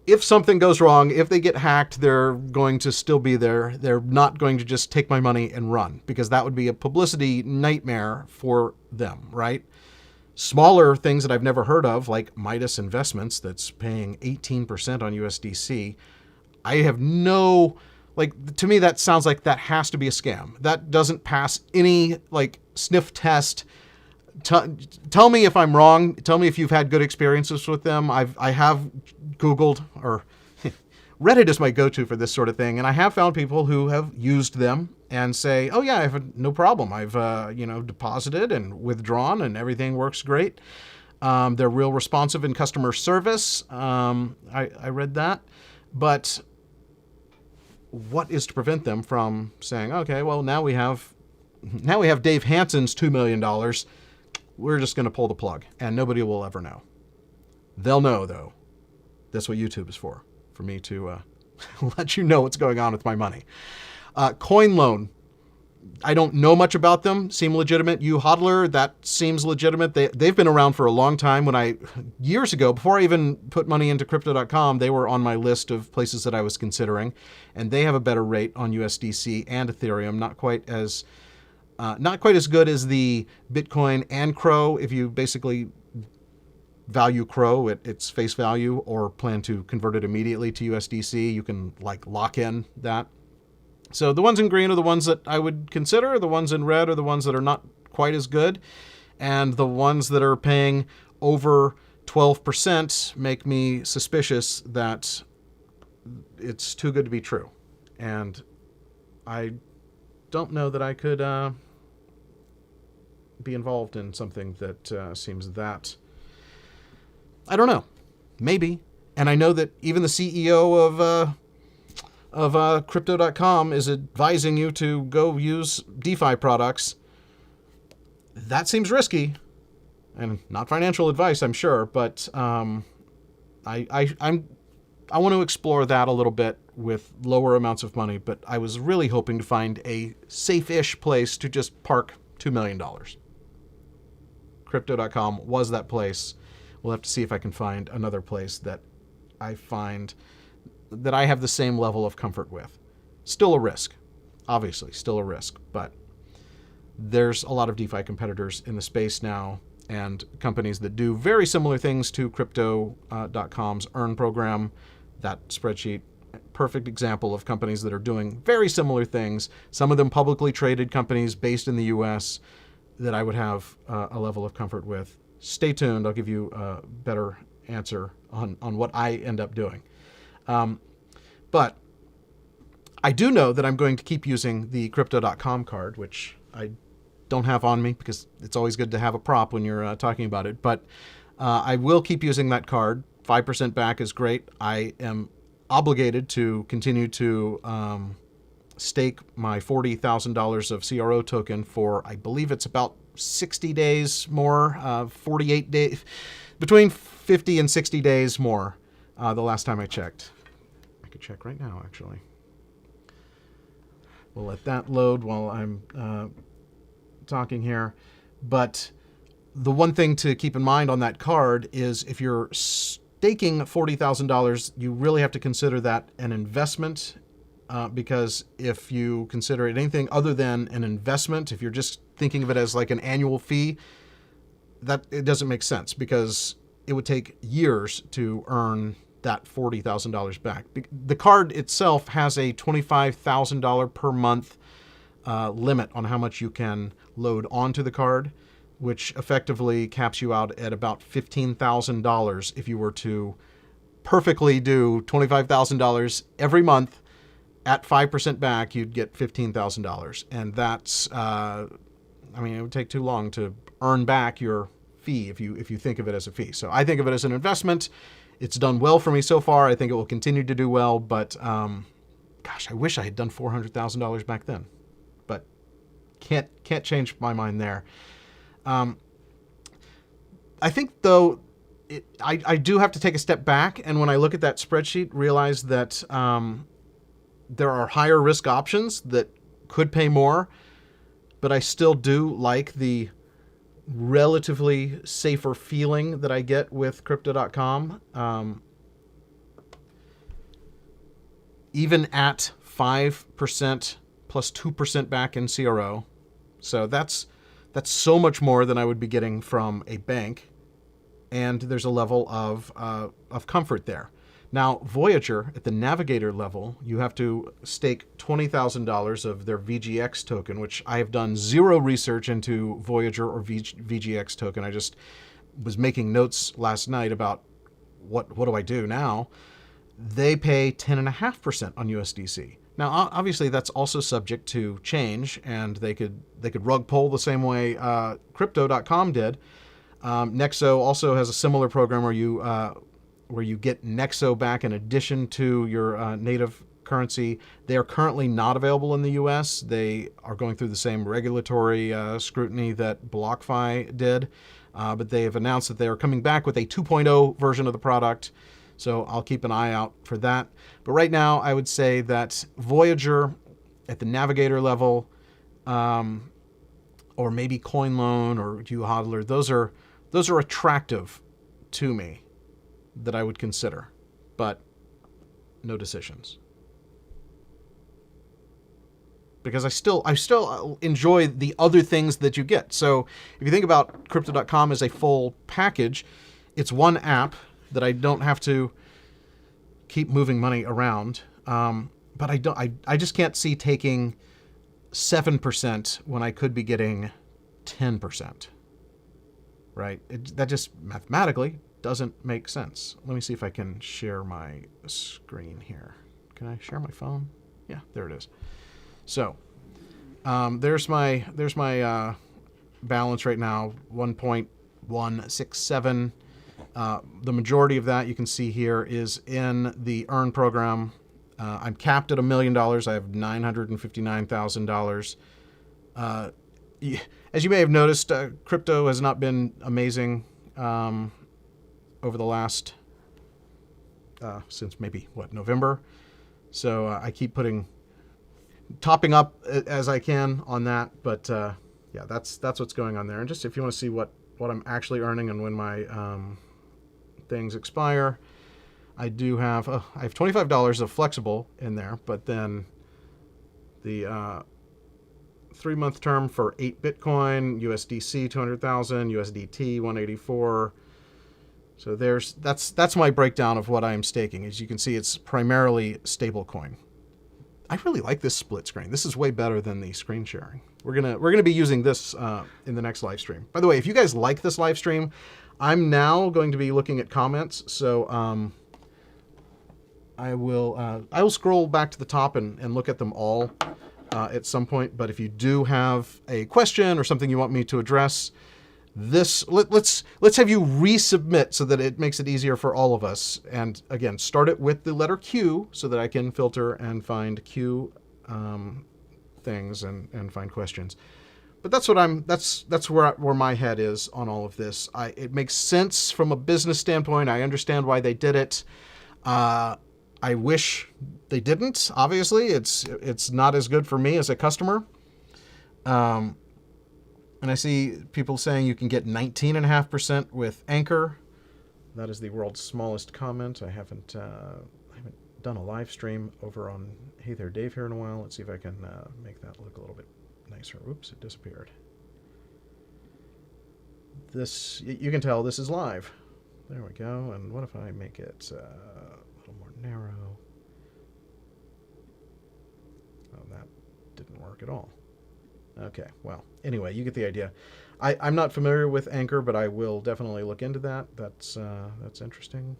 If something goes wrong, if they get hacked, they're going to still be there. They're not going to just take my money and run, because that would be a publicity nightmare for them, right? Smaller things that I've never heard of, like Midas Investments, that's paying 18% on USDC. I have no, to me, that sounds like that has to be a scam. That doesn't pass any, sniff test. Tell me if I'm wrong. Tell me if you've had good experiences with them. I have Googled, or Reddit is my go-to for this sort of thing. And I have found people who have used them and say, oh yeah, I have no problem. I've, deposited and withdrawn and everything works great. They're real responsive in customer service. I read that, but what is to prevent them from saying, okay, well, now we have Dave Hanson's $2 million. We're just going to pull the plug and nobody will ever know. They'll know though. That's what YouTube is for me to let you know what's going on with my money. Coin Loan. I don't know much about them. Seem legitimate. hodler, that seems legitimate. They've been around for a long time. Years ago, before I even put money into Crypto.com, they were on my list of places that I was considering, and they have a better rate on USDC and Ethereum. Not quite as good as the Bitcoin and Crow. If you basically value Crow at its face value or plan to convert it immediately to USDC, you can lock in that. So the ones in green are the ones that I would consider. The ones in red are the ones that are not quite as good. And the ones that are paying over 12% make me suspicious that it's too good to be true. And I don't know that I could be involved in something that seems that... I don't know. Maybe. And I know that even the CEO of Crypto.com is advising you to go use DeFi products. That seems risky, and not financial advice, I'm sure, but I want to explore that a little bit with lower amounts of money, but I was really hoping to find a safe-ish place to just park $2 million. Crypto.com was that place. We'll have to see if I can find another place that I find that I have the same level of comfort with. Still a risk, obviously, still a risk, but there's a lot of DeFi competitors in the space now and companies that do very similar things to Crypto.com's Earn program. That spreadsheet, perfect example of companies that are doing very similar things. Some of them publicly traded companies based in the US that I would have a level of comfort with. Stay tuned. I'll give you a better answer on what I end up doing. But I do know that I'm going to keep using the Crypto.com card, which I don't have on me because it's always good to have a prop when you're talking about it. But I will keep using that card. 5% back is great. I am obligated to continue to stake my $40,000 of CRO token for, I believe it's about 60 days more, 48 days, between 50 and 60 days more the last time I checked. I could check right now, actually. We'll let that load while I'm talking here. But the one thing to keep in mind on that card is if you're staking $40,000, you really have to consider that an investment because if you consider it anything other than an investment, if you're just thinking of it as like an annual fee, that it doesn't make sense because it would take years to earn that $40,000 back. The card itself has a $25,000 per month limit on how much you can load onto the card, which effectively caps you out at about $15,000 if you were to perfectly do $25,000 every month at 5% back, you'd get $15,000. And that's, it would take too long to earn back your fee if you think of it as a fee. So I think of it as an investment. It's done well for me so far. I think it will continue to do well, but gosh, I wish I had done $400,000 back then, but can't change my mind there. I think though, I do have to take a step back, and when I look at that spreadsheet, realize that there are higher risk options that could pay more, but I still do like the relatively safer feeling that I get with Crypto.com. Even at 5% plus 2% back in CRO. So that's so much more than I would be getting from a bank. And there's a level of comfort there. Now, Voyager, at the Navigator level, you have to stake $20,000 of their VGX token, which I have done zero research into Voyager or VGX token. I just was making notes last night about what do I do now. They pay 10.5% on USDC. Now, obviously, that's also subject to change, and they could rug pull the same way Crypto.com did. Nexo also has a similar program where you get Nexo back in addition to your native currency. They are currently not available in the US. They are going through the same regulatory scrutiny that BlockFi did, but they have announced that they are coming back with a 2.0 version of the product. So I'll keep an eye out for that. But right now, I would say that Voyager at the Navigator level, or maybe CoinLoan or uHodler, those are attractive to me that I would consider, but no decisions. Because I still enjoy the other things that you get. So if you think about Crypto.com as a full package, it's one app that I don't have to keep moving money around. But I just can't see taking 7% when I could be getting 10%. Right? That just mathematically doesn't make sense. Let me see if I can share my screen here. Can I share my phone? Yeah, there it is. So there's my balance right now, 1.167. The majority of that you can see here is in the Earn program. I'm capped at $1 million. I have $959,000. As you may have noticed, crypto has not been amazing over the last, since maybe, November. So I keep topping up as I can on that. But yeah, that's what's going on there. And just if you want to see what what I'm actually earning and when my things expire. I do have I have $25 of flexible in there, but then the 3-month term for 8 Bitcoin, USDC 200,000, USDT 184. So that's my breakdown of what I am staking. As you can see, it's primarily stablecoin. I really like this split screen. This is way better than the screen sharing. We're gonna be using this in the next live stream. By the way, if you guys like this live stream, I'm now going to be looking at comments. So I will scroll back to the top and look at them all at some point. But if you do have a question or something you want me to address, let's have you resubmit so that it makes it easier for all of us. And again, start it with the letter Q so that I can filter and find Q things and find questions. But that's what that's where my head is on all of this. It makes sense from a business standpoint. I understand why they did it. I wish they didn't. Obviously, it's not as good for me as a customer. And I see people saying you can get 19.5% with Anchor. That is the world's smallest comment. I haven't done a live stream over on Hey There Dave here in a while. Let's see if I can make that look a little bit nicer. Oops, it disappeared. This, you can tell this is live. There we go. And what if I make it a little more narrow? Oh, that didn't work at all. Okay, well, anyway, you get the idea. I'm not familiar with Anchor, but I will definitely look into that. That's interesting.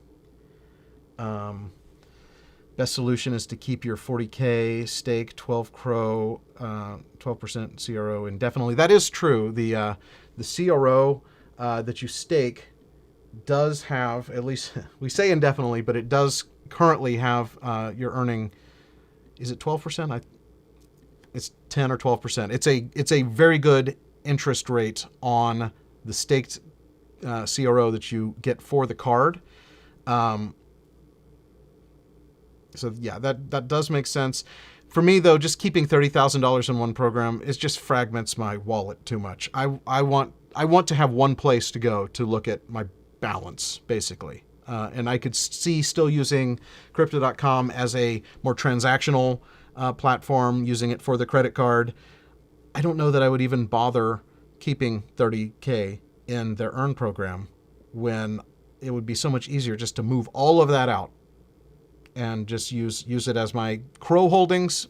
Best solution is to keep your 40K stake, 12 CRO, 12% CRO indefinitely. That is true. The CRO that you stake does have, at least we say indefinitely, but it does currently have you're earning, is it 12%? It's 10 or 12%. It's a very good interest rate on the staked CRO that you get for the card. So yeah, that does make sense. For me though, just keeping $30,000 in one program just fragments my wallet too much. I want to have one place to go to look at my balance, basically. And I could see still using Crypto.com as a more transactional platform, using it for the credit card. I don't know that I would even bother keeping 30K in their earn program when it would be so much easier just to move all of that out and just use it as my Crow holdings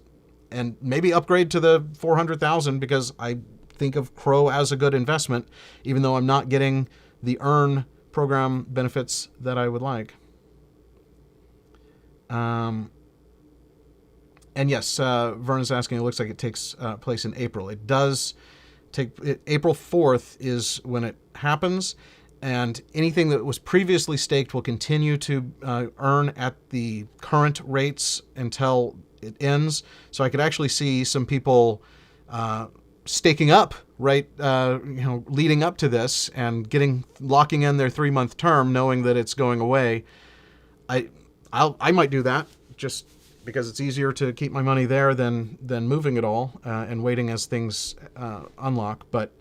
and maybe upgrade to the 400,000 because I think of Crow as a good investment, even though I'm not getting the earn program benefits that I would like. And yes, Vernon's asking, it looks like it takes place in April. It does take, April 4th is when it happens, and anything that was previously staked will continue to earn at the current rates until it ends. So I could actually see some people staking up, right, leading up to this and locking in their 3-month term, knowing that it's going away. I might do that just because it's easier to keep my money there than moving it all and waiting as things unlock. But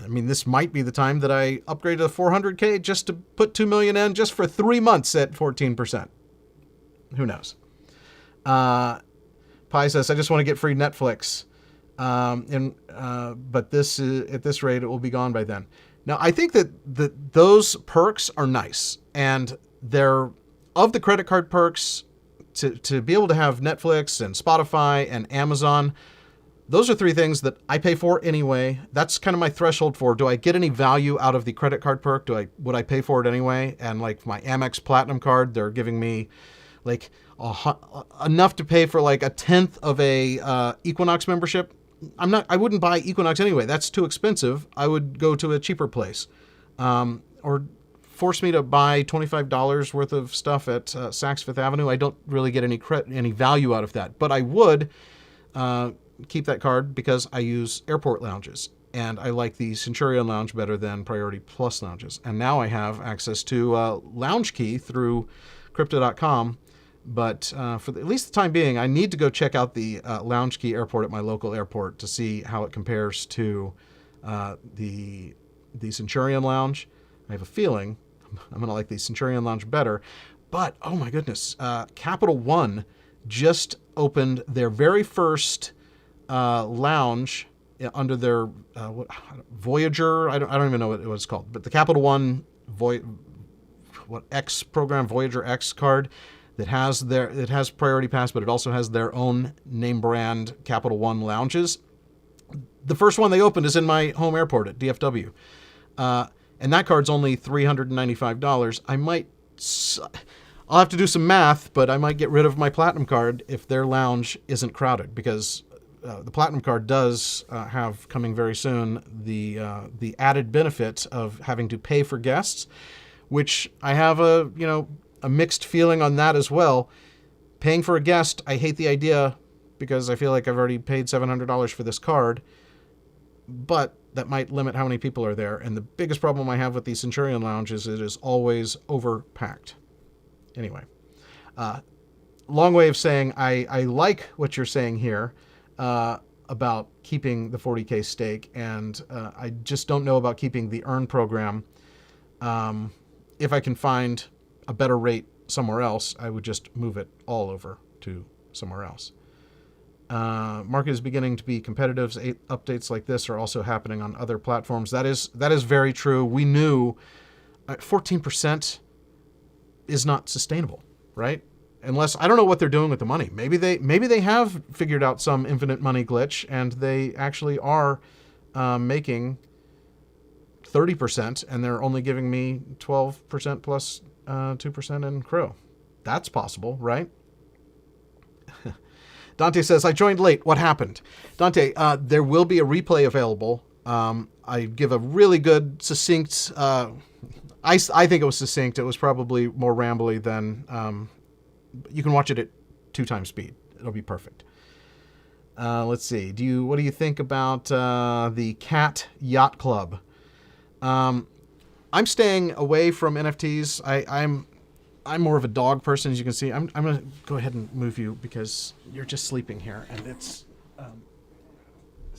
I mean, this might be the time that I upgrade to 400K just to put 2 million in just for 3 months at 14%. Who knows? Pi says, I just want to get free Netflix. But this at this rate, it will be gone by then. Now, I think that those perks are nice, and they're of the credit card perks to be able to have Netflix and Spotify and Amazon. Those are 3 things that I pay for anyway. That's kind of my threshold for, do I get any value out of the credit card perk? Would I pay for it anyway? And like my Amex Platinum card, they're giving me like enough to pay for like 1/10 of a Equinox membership. I wouldn't buy Equinox anyway. That's too expensive. I would go to a cheaper place, or force me to buy $25 worth of stuff at Saks Fifth Avenue. I don't really get any value out of that, but I would keep that card because I use airport lounges, and I like the Centurion Lounge better than Priority Plus lounges. And now I have access to Lounge Key through Crypto.com. But for at least the time being, I need to go check out the Lounge Key airport at my local airport to see how it compares to the the Centurion Lounge. I have a feeling I'm going to like the Centurion Lounge better. But, oh my goodness, Capital One just opened their very first lounge under their Voyager. I don't even know what it's called, but the Capital One X program, Voyager X card that has Priority Pass, but it also has their own name brand Capital One lounges. The first one they opened is in my home airport at DFW, and that card's only $395. I'll have to do some math, but I might get rid of my Platinum card if their lounge isn't crowded, because the Platinum card does have, coming very soon, the added benefit of having to pay for guests, which I have a mixed feeling on that as well. Paying for a guest, I hate the idea because I feel like I've already paid $700 for this card, but that might limit how many people are there. And the biggest problem I have with the Centurion Lounge is it is always overpacked. Anyway, long way of saying I like what you're saying here about keeping the 40K stake, and I just don't know about keeping the Earn program. If I can find a better rate somewhere else, I would just move it all over to somewhere else. Market is beginning to be competitive. Updates like this are also happening on other platforms. That is very true. We knew 14% is not sustainable, right? Unless, I don't know what they're doing with the money. Maybe they have figured out some infinite money glitch and they actually are making 30%, and they're only giving me 12% plus 2% in Crow. That's possible, right? Dante says, I joined late. What happened? Dante, there will be a replay available. I give a really good, succinct... I think it was succinct. It was probably more rambly than... you can watch it at 2 times speed. It'll be perfect. Let's see. What do you think about the Cat Yacht Club? I'm staying away from NFTs. I'm more of a dog person, as you can see. I'm going to go ahead and move you because you're just sleeping here, and it's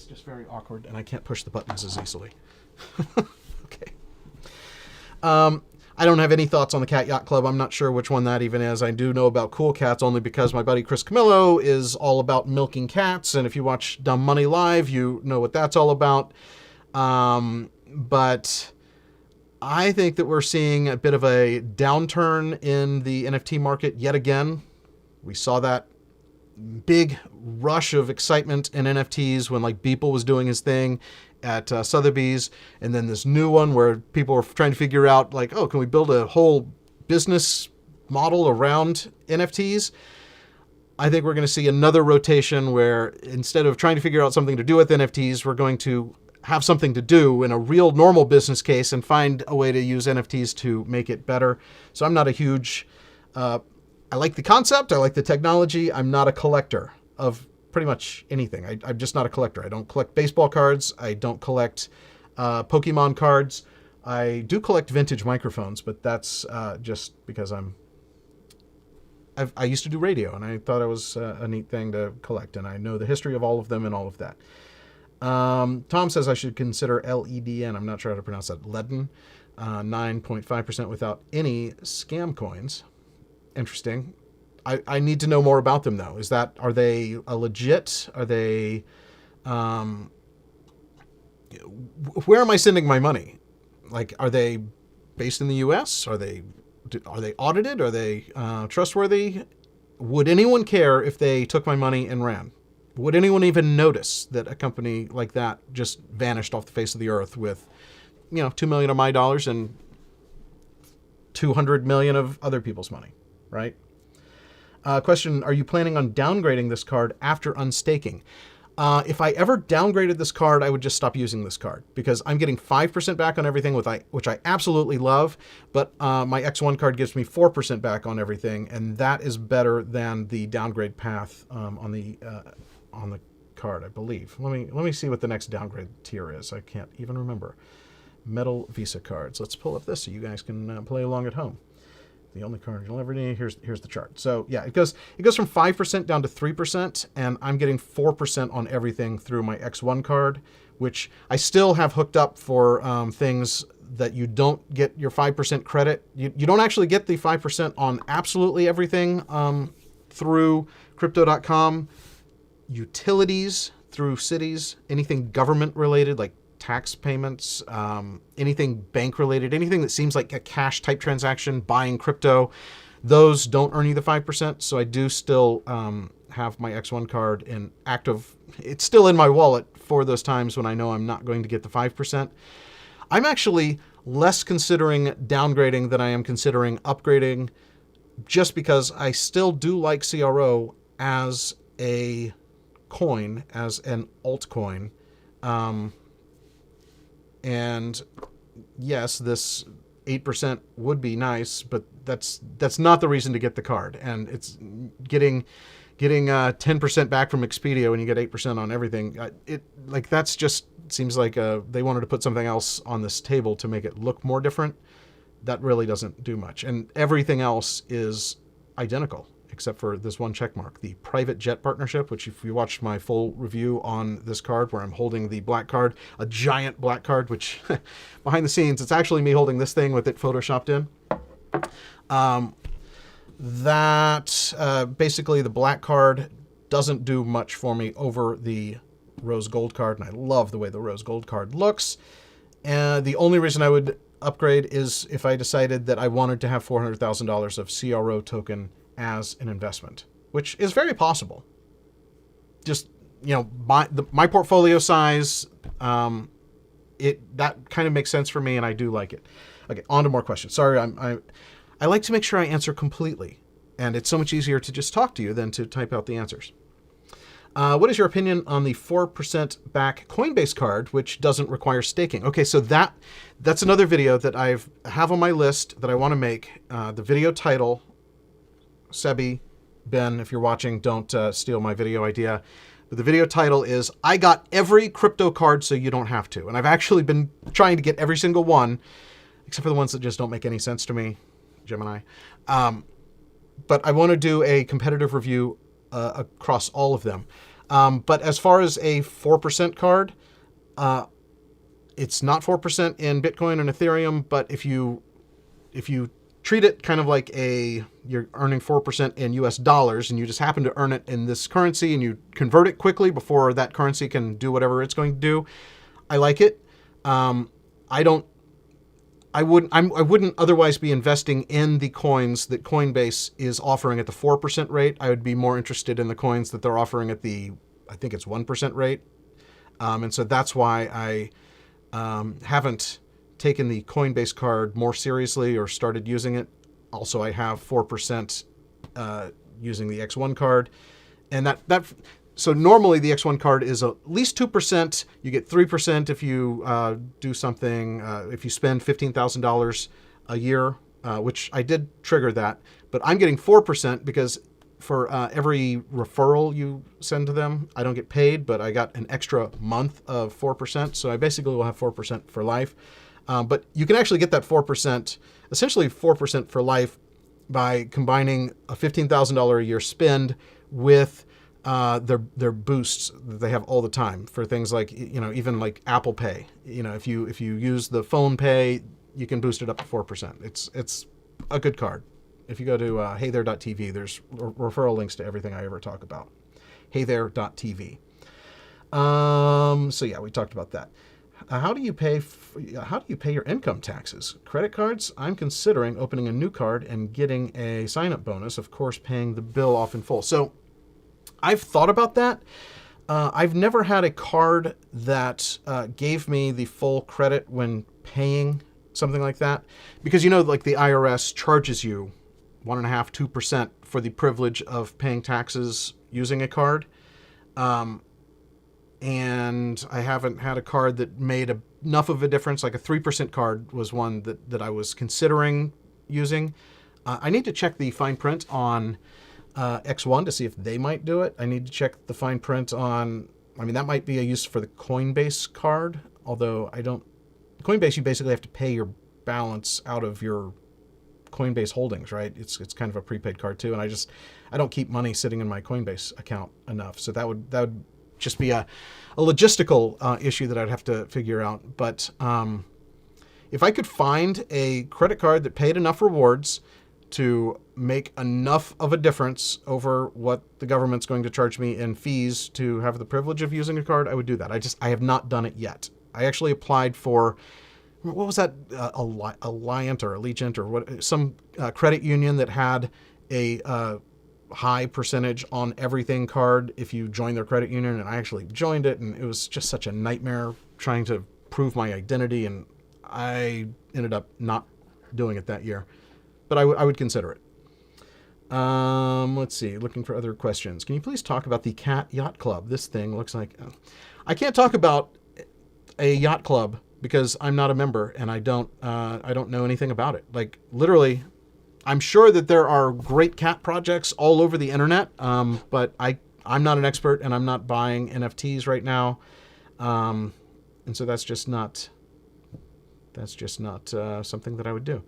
just very awkward, and I can't push the buttons as easily. Okay. I don't have any thoughts on the Cat Yacht Club. I'm not sure which one that even is. I do know about Cool Cats only because my buddy Chris Camillo is all about milking cats, and if you watch Dumb Money Live, you know what that's all about. But I think that we're seeing a bit of a downturn in the NFT market yet again. We saw that big rush of excitement in NFTs when like Beeple was doing his thing at Sotheby's, and then this new one where people were trying to figure out like, oh, can we build a whole business model around NFTs? I think we're going to see another rotation where instead of trying to figure out something to do with NFTs, we're going to have something to do in a real normal business case and find a way to use NFTs to make it better. So I'm not a huge, I like the concept. I like the technology. I'm not a collector of pretty much anything. I'm just not a collector. I don't collect baseball cards. I don't collect Pokemon cards. I do collect vintage microphones, but that's just because I used to do radio, and I thought it was a neat thing to collect, and I know the history of all of them and all of that. Tom says I should consider LEDN. I'm not sure how to pronounce that. Leaden, 9.5% without any scam coins. Interesting. I need to know more about them though. Are they a legit? Are they, where am I sending my money? Like, are they based in the US? Are they audited? Are they trustworthy? Would anyone care if they took my money and ran? Would anyone even notice that a company like that just vanished off the face of the earth with, $2 million of my dollars and 200 million of other people's money, right? Question, are you planning on downgrading this card after unstaking? If I ever downgraded this card, I would just stop using this card because I'm getting 5% back on everything, which I absolutely love, but my X1 card gives me 4% back on everything, and that is better than the downgrade path on the card, I believe. Let me see what the next downgrade tier is. I can't even remember. Metal Visa cards. Let's pull up this so you guys can play along at home. The only card you'll ever need. Here's the chart. So yeah, it goes from 5% down to 3%, and I'm getting 4% on everything through my X1 card, which I still have hooked up for things that you don't get your 5% credit. You don't actually get the 5% on absolutely everything through Crypto.com. Utilities through cities, anything government related like tax payments, anything bank related, anything that seems like a cash type transaction, buying crypto, those don't earn you the 5%. So I do still have my X1 card in active. It's still in my wallet for those times when I know I'm not going to get the 5%. I'm actually less considering downgrading than I am considering upgrading, just because I still do like CRO as a coin, as an altcoin. And yes, this 8% would be nice, but that's not the reason to get the card. And it's getting 10% back from Expedia when you get 8% on everything. That's just seems like they wanted to put something else on this table to make it look more different. That really doesn't do much. And everything else is identical, except for this one check mark, the private jet partnership, which if you watched my full review on this card where I'm holding the black card, a giant black card, which behind the scenes, it's actually me holding this thing with it photoshopped in. Basically the black card doesn't do much for me over the rose gold card, and I love the way the rose gold card looks. And the only reason I would upgrade is if I decided that I wanted to have $400,000 of CRO token as an investment, which is very possible. Just, my portfolio size, that kind of makes sense for me, and I do like it. Okay, on to more questions. Sorry, I like to make sure I answer completely, and it's so much easier to just talk to you than to type out the answers. What is your opinion on the 4% back Coinbase card, which doesn't require staking? Okay, so that's another video that I have on my list that I want to make. The video title, Sebi, Ben, if you're watching, don't steal my video idea. But the video title is, I got every crypto card so you don't have to. And I've actually been trying to get every single one, except for the ones that just don't make any sense to me, Gemini. But I want to do a competitive review across all of them. But as far as a 4% card, it's not 4% in Bitcoin and Ethereum, but if you treat it kind of like you're earning 4% in US dollars and you just happen to earn it in this currency and you convert it quickly before that currency can do whatever it's going to do, I like it. I wouldn't otherwise be investing in the coins that Coinbase is offering at the 4% rate. I would be more interested in the coins that they're offering at I think it's 1% rate. And so that's why I haven't taken the Coinbase card more seriously or started using it. Also, I have 4% using the X1 card. And so normally the X1 card is at least 2%. You get 3% if you do something, if you spend $15,000 a year, which I did trigger that. But I'm getting 4% because for every referral you send to them, I don't get paid, but I got an extra month of 4%. So I basically will have 4% for life. But you can actually get that 4%, essentially 4% for life, by combining a $15,000 a year spend with their boosts that they have all the time for things like, even like Apple Pay. If you use the phone pay, you can boost it up to 4%. It's a good card. If you go to heythere.tv, there's referral links to everything I ever talk about. heythere.tv. So yeah, we talked about that. How do you pay your income taxes? Credit cards? I'm considering opening a new card and getting a sign-up bonus, of course, paying the bill off in full. So I've thought about that. I've never had a card that gave me the full credit when paying something like that, because like the IRS charges you 1.5%, 2% for the privilege of paying taxes using a card. And I haven't had a card that made enough of a difference. Like a 3% card was one that I was considering using. I need to check the fine print on X1 to see if they might do it. I need to check the fine print on, that might be a use for the Coinbase card, although Coinbase, you basically have to pay your balance out of your Coinbase holdings, right? It's kind of a prepaid card too, and I don't keep money sitting in my Coinbase account enough. So that would just be a logistical issue that I'd have to figure out. But if I could find a credit card that paid enough rewards to make enough of a difference over what the government's going to charge me in fees to have the privilege of using a card, I would do that. I have not done it yet. I actually applied for, what was that, Alliant or Allegiant or what, some credit union that had a high percentage on everything card if you join their credit union, and I actually joined it, and it was just such a nightmare trying to prove my identity, and I ended up not doing it that year. But I would consider it. Let's see, looking for other questions. Can you please talk about the Cat Yacht Club? This thing looks like... I can't talk about a yacht club because I'm not a member, and I don't know anything about it. Like, literally, I'm sure that there are great cat projects all over the internet, but I'm not an expert, and I'm not buying NFTs right now. And so that's just not something that I would do.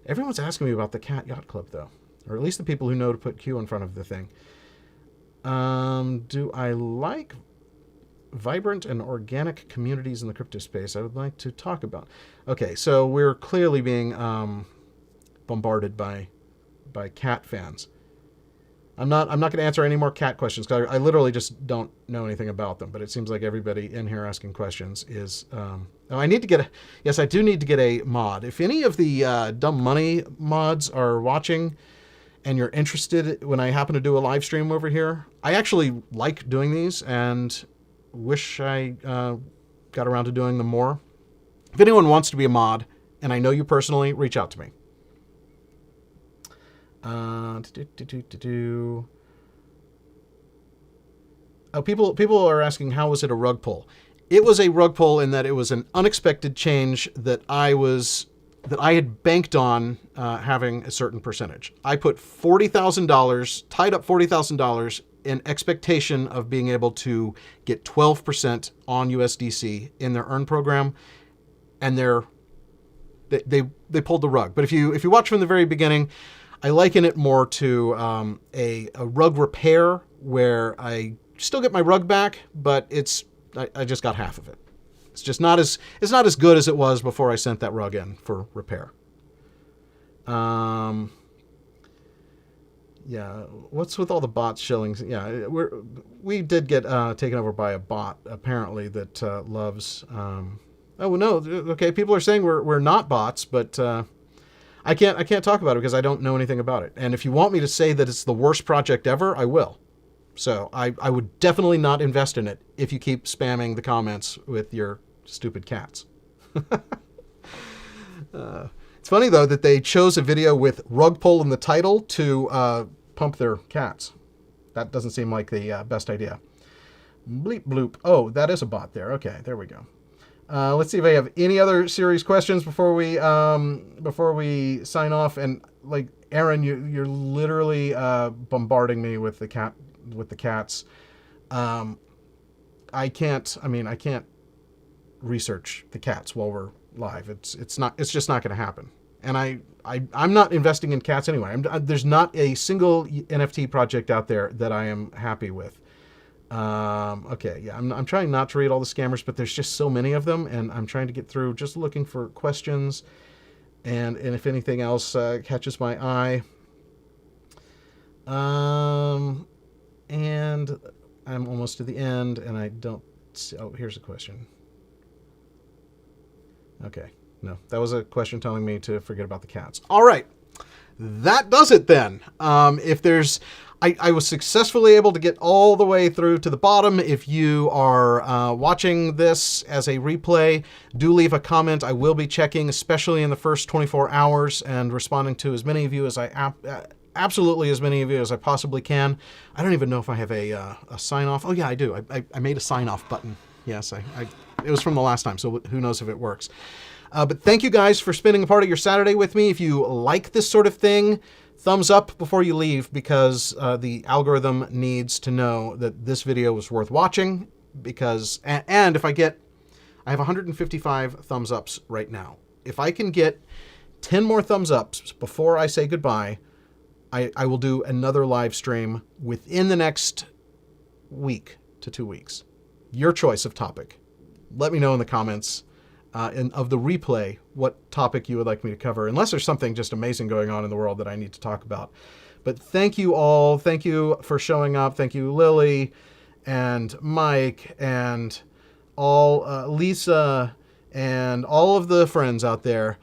Everyone's asking me about the Cat Yacht Club, though, or at least the people who know to put Q in front of the thing. Do I like vibrant and organic communities in the crypto space? I would like to talk about. Okay, so we're clearly being bombarded by cat fans. I'm not going to answer any more cat questions because I literally just don't know anything about them. But it seems like everybody in here asking questions is. I need to get yes, I do need to get a mod. If any of the Dumb Money mods are watching, and you're interested when I happen to do a live stream over here, I actually like doing these and wish I got around to doing them more. If anyone wants to be a mod, and I know you personally, reach out to me. Oh, people are asking, how was it a rug pull? It was a rug pull in that it was an unexpected change that I had banked on having a certain percentage. I put $40,000, tied up $40,000 in expectation of being able to get 12% on USDC in their earn program, and they pulled the rug. But if you watch from the very beginning, I liken it more to a rug repair where I still get my rug back, but I just got half of it. It's not as good as it was before I sent that rug in for repair. Yeah, what's with all the bots shillings? Yeah, we did get taken over by a bot apparently that loves. Oh no, okay. People are saying we're not bots, but I can't talk about it because I don't know anything about it. And if you want me to say that it's the worst project ever, I will. So I would definitely not invest in it if you keep spamming the comments with your stupid cats. It's funny, though, that they chose a video with rug pull in the title to pump their cats. That doesn't seem like the best idea. Bleep bloop. Oh, that is a bot there. Okay, there we go. Let's see if I have any other serious questions before we sign off. And like Aaron, you're literally bombarding me with the cats. I can't research the cats while we're live. It's just not going to happen. And I'm not investing in cats anyway. There's not a single NFT project out there that I am happy with. Okay, yeah, I'm trying not to read all the scammers, but there's just so many of them, and I'm trying to get through just looking for questions, and if anything else catches my eye. And I'm almost to the end, and I don't see, oh, here's a question. Okay, no, that was a question telling me to forget about the cats. All right, that does it then. If there's... I was successfully able to get all the way through to the bottom. If you are watching this as a replay, do leave a comment. I will be checking, especially in the first 24 hours, and responding to as many of you as absolutely as many of you as I possibly can. I don't even know if I have a sign off. Oh yeah, I do. I made a sign off button. Yes, it was from the last time, so who knows if it works. But thank you guys for spending a part of your Saturday with me. If you like this sort of thing, thumbs up before you leave, because the algorithm needs to know that this video was worth watching. Because and if I have 155 thumbs ups right now. If I can get 10 more thumbs ups before I say goodbye, I will do another live stream within the next week to 2 weeks. Your choice of topic. Let me know in the comments of the replay what topic you would like me to cover, unless there's something just amazing going on in the world that I need to talk about. But thank you all. Thank you for showing up. Thank you, Lily and Mike and all Lisa and all of the friends out there.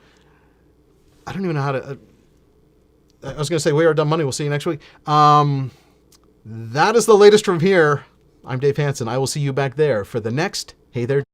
I don't even know how to... I was going to say, we are Dumb Money. We'll see you next week. That is the latest from here. I'm Dave Hanson. I will see you back there for the next Hey There.